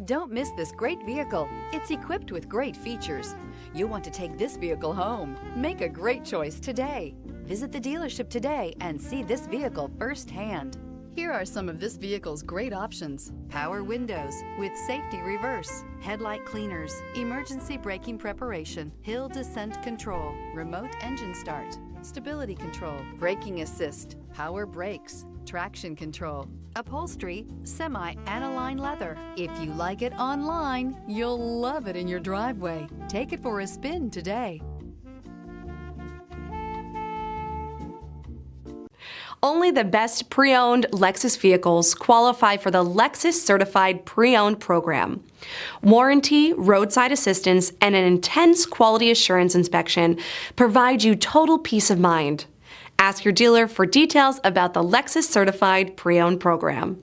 Don't miss this great vehicle. It's equipped with great features. You'll want to take this vehicle home. Make a great choice today. Visit the dealership today and see this vehicle firsthand. Here are some of this vehicle's great options: power windows with safety reverse, headlight cleaners, emergency braking preparation, hill descent control, remote engine start, stability control, braking assist, power brakes, traction control, upholstery, semi-aniline leather. If you like it online, you'll love it in your driveway. Take it for a spin today. Only the best pre-owned Lexus vehicles qualify for the Lexus Certified Pre-Owned program. Warranty, roadside assistance, and an intense quality assurance inspection provide you total peace of mind. Ask your dealer for details about the Lexus Certified Pre-Owned program.